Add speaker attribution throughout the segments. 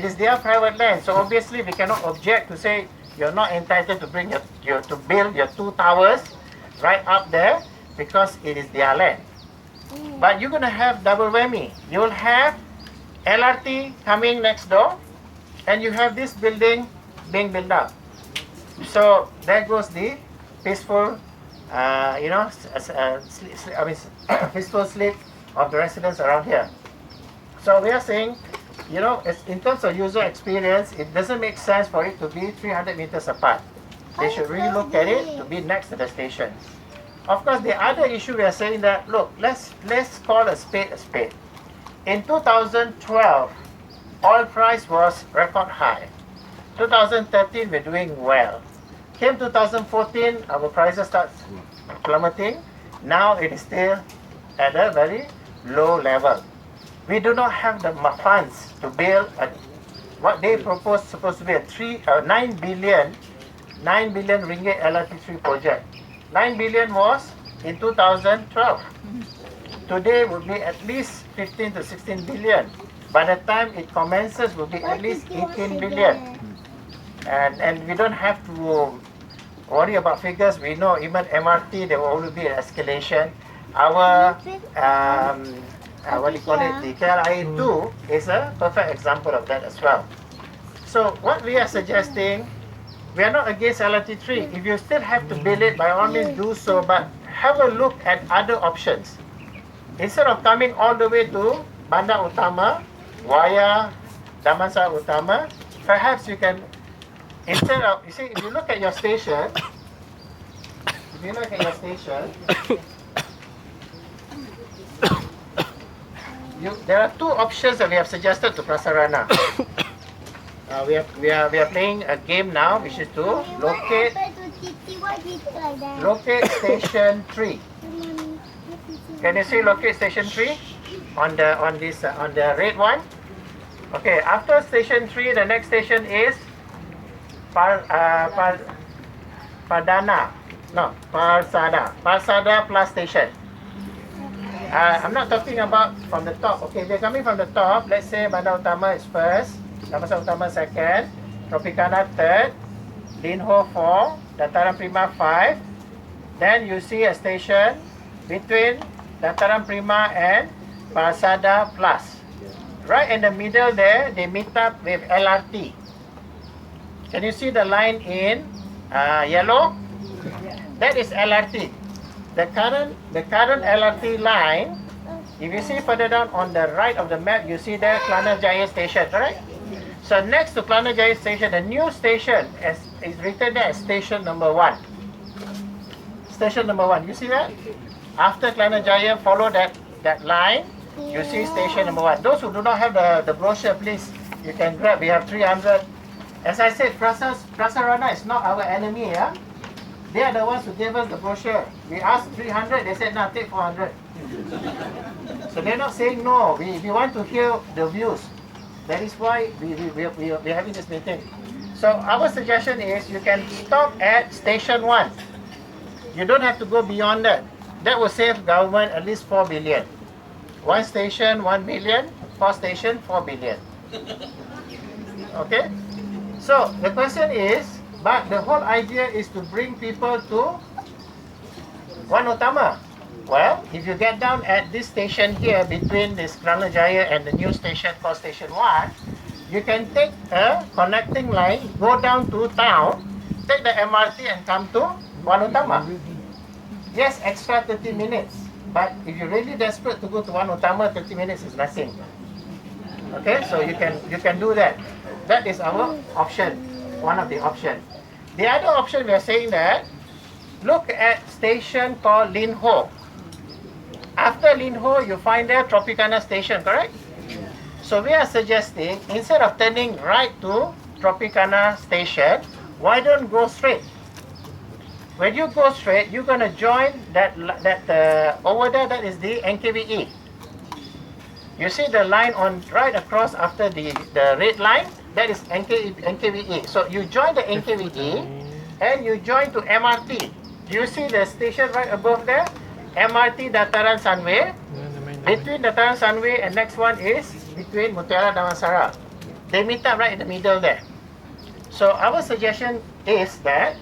Speaker 1: It is their private land, so obviously we cannot object to say you're not entitled to bring to build your 2 towers right up there because it is their land. But you're going to have double whammy. You will have LRT coming next door, and you have this building being built up. So there goes the peaceful, peaceful sleep of the residents around here. So we are saying, in terms of user experience, it doesn't make sense for it to be 300 meters apart. They should really look at it to be next to the station. Of course, the other issue we are saying that, look, let's call a spade a spade. In 2012, oil price was record high. 2013, we're doing well. Came 2014, our prices start plummeting. Now it is still at a very low level. We do not have the funds to build what they proposed supposed to be a 9 billion ringgit LRT3 project. 9 billion was in 2012. Today would be at least 15 to 16 billion. By the time it commences, will be at least 18 billion. And we don't have to worry about figures. We know even MRT, there will always be an escalation. Our the KLIA2 is a perfect example of that as well. So what we are suggesting, we are not against LRT3. If you still have to build it, by all means do so, but have a look at other options. Instead of coming all the way to Bandar Utama via Damansara Utama, perhaps you can, instead of, you see, if you look at your station, there are 2 options that we have suggested to Prasarana. We are playing a game now, which is to locate station 3. Can you see locate station 3 on the red one? Okay, after station 3, the next station is Parsada Plus Station. I'm not talking about from the top. Okay, they're coming from the top. Let's say Bandar Utama is first, Damansara Utama second, Tropicana third, Linho 4, Dataran Prima 5. Then you see a station between Dataran Prima and Parsada Plus. Right in the middle there, they meet up with LRT. Can you see the line in yellow? That is LRT. The current LRT line, if you see further down on the right of the map, you see there Kelana Jaya Station, correct? So next to Kelana Jaya Station, the new station is written there as station number 1. Station number 1, you see that? After Kelana Jaya, follow that line, you see station number 1. Those who do not have the brochure, please, you can grab. We have 300. As I said, Prasarana is not our enemy, yeah? They are the ones who gave us the brochure. We asked 300, they said, no, take 400. So they're not saying no. We want to hear the views. That is why we're having this meeting. So our suggestion is you can stop at station 1. You don't have to go beyond that. That will save government at least 4 billion. 1 station, 1 billion. 4 station, 4 billion. Okay? So the question is, but the whole idea is to bring people to Wan Utama. Well, if you get down at this station here between this Kelana Jaya and the new station called Station 1, you can take a connecting line, go down to town, take the MRT and come to Wan Utama. Yes, extra 30 minutes. But if you're really desperate to go to Wan Utama, 30 minutes is nothing. Okay, so you can do that. That is our option, one of the options. The other option, we are saying that, look at station called Linho. After Linho, you find there Tropicana station, correct? So we are suggesting, instead of turning right to Tropicana station, why don't go straight? When you go straight, you're going to join that over there, that is the NKVE. You see the line on right across after the red line? That is NKVE. So you join the NKVE and you join to MRT. Do you see the station right above there? MRT Dataran Sunway. Between Dataran Sunway and next one is between Mutiara Damansara. they meet up right in the middle there. So our suggestion is that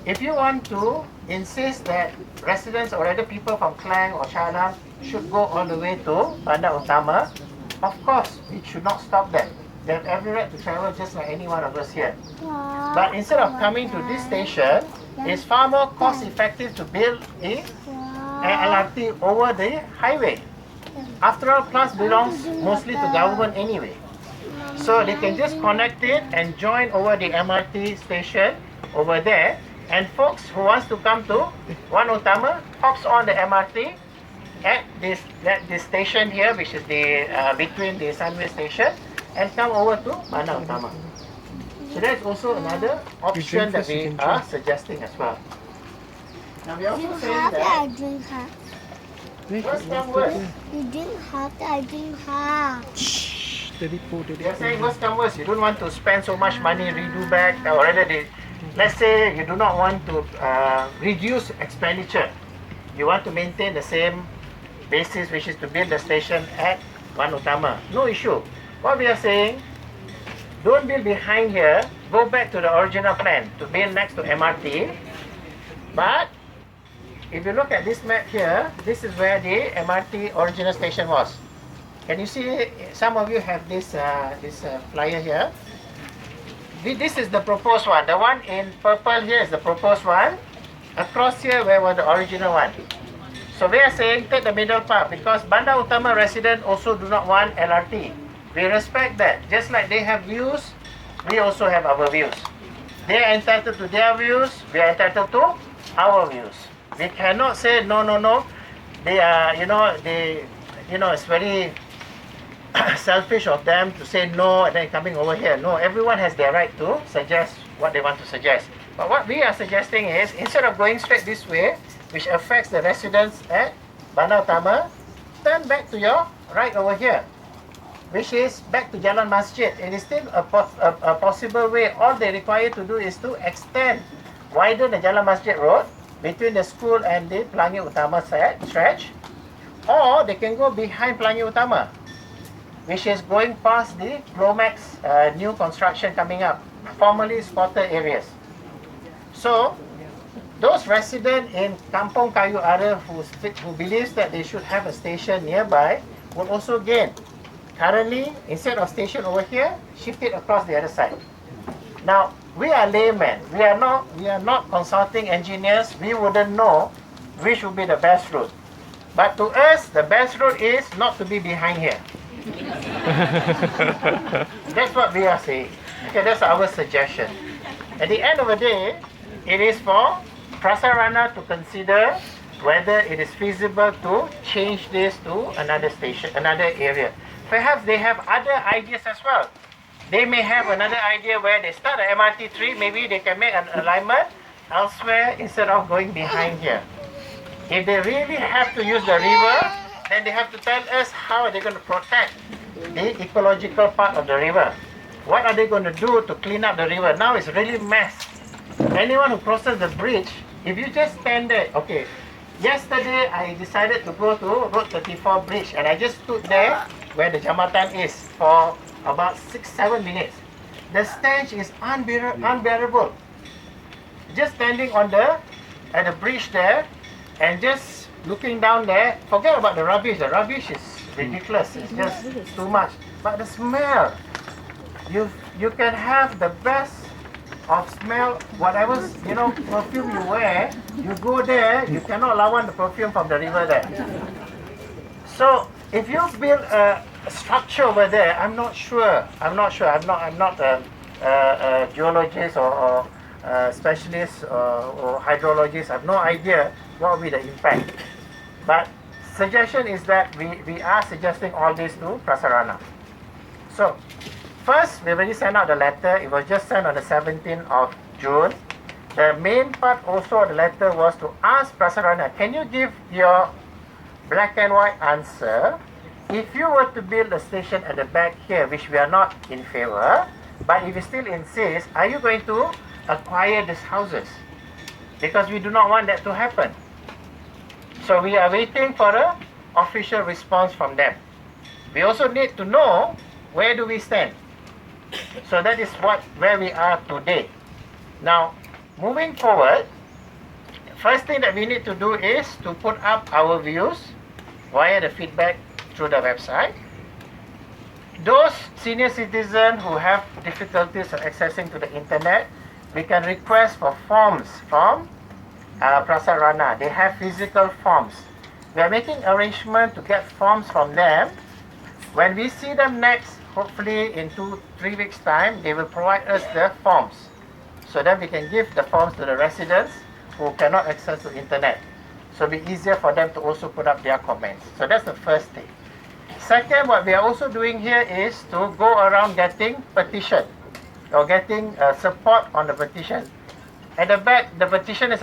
Speaker 1: if you want to insist that residents or other people from Klang or Shah should go all the way to Bandar Utama, of course, we should not stop them. They have every right to travel just like any one of us here. But instead of coming to this station, it's far more cost effective to build an LRT over the highway. After all, Plus belongs mostly to government anyway. So they can just connect it and join over the MRT station over there. And folks who wants to come to One Utama hops on the MRT at this station here, which is the between the Sunway station, and come over to Bandar Utama. So that's also another option that we are suggesting as well. Now we also saying that first come first.
Speaker 2: You didn't have that, I didn't have.
Speaker 1: We are saying first come first. You don't want to spend so much money, redo back, or rather, let's say you do not want to reduce expenditure. You want to maintain the same basis, which is to build the station at One Utama. No issue. What we are saying, don't build behind here, go back to the original plan to build next to MRT. But if you look at this map here, this is where the MRT original station was. Can you see, some of you have this flyer here. This is the proposed one. The one in purple here is the proposed one. Across here, where was the original one? So we are saying take the middle part because Bandar Utama residents also do not want LRT. We respect that. Just like they have views, we also have our views. They are entitled to their views, we are entitled to our views. We cannot say no. They are, it's very selfish of them to say no and then coming over here. No, everyone has their right to suggest what they want to suggest. But what we are suggesting is, instead of going straight this way, which affects the residents at Bandar Utama, turn back to your right over here, which is back to Jalan Masjid. It is still a possible way. All they require to do is to widen the Jalan Masjid road between the school and the Pelangi Utama stretch, or they can go behind Pelangi Utama, which is going past the Glomax new construction coming up, formerly squatter areas. So, those residents in Kampung Kayu Ara who believes that they should have a station nearby will also gain. Currently, instead of station over here, shift it across the other side. Now, we are laymen. We are not consulting engineers. We wouldn't know which would be the best route. But to us, the best route is not to be behind here. That's what we are saying. Okay, that's our suggestion. At the end of the day, it is for Prasarana to consider whether it is feasible to change this to another station, another area. Perhaps they have other ideas as well. They may have another idea where they start at LRT3, maybe they can make an alignment elsewhere instead of going behind here. If they really have to use the river, then they have to tell us how are they going to protect the ecological part of the river. What are they going to do to clean up the river? Now it's really mess. Anyone who crosses the bridge, if you just stand there, okay, yesterday I decided to go to Road 34 bridge and I just stood there where the Jambatan is for about 6-7 minutes. The stench is unbearable. Just standing at the bridge there and just looking down there, forget about the rubbish. The rubbish is ridiculous. It's just too much. But the smell, you can have the best of smell, whatever perfume you wear. You go there, you cannot lawan the perfume from the river there. So if you build a structure over there, I'm not sure. I'm not a geologist or specialist or hydrologist. I have no idea what will be the impact. But suggestion is that we are suggesting all this to Prasarana. So first, we already sent out the letter. It was just sent on the 17th of June. The main part also of the letter was to ask Prasarana, can you give your black and white answer? If you were to build a station at the back here, which we are not in favor, but if you still insist, are you going to acquire these houses? Because we do not want that to happen. So we are waiting for an official response from them. We also need to know where do we stand. So that is where we are today. Now, moving forward, first thing that we need to do is to put up our views via the feedback through the website. Those senior citizens who have difficulties of accessing to the internet, we can request for forms from Prasarana. They have physical forms. We are making arrangement to get forms from them. When we see them next, hopefully in 2-3 weeks time, they will provide us the forms. So then we can give the forms to the residents who cannot access the internet. So it'll be easier for them to also put up their comments. So that's the first thing. Second, what we are also doing here is to go around getting petition or getting support on the petition. At the back, the petition is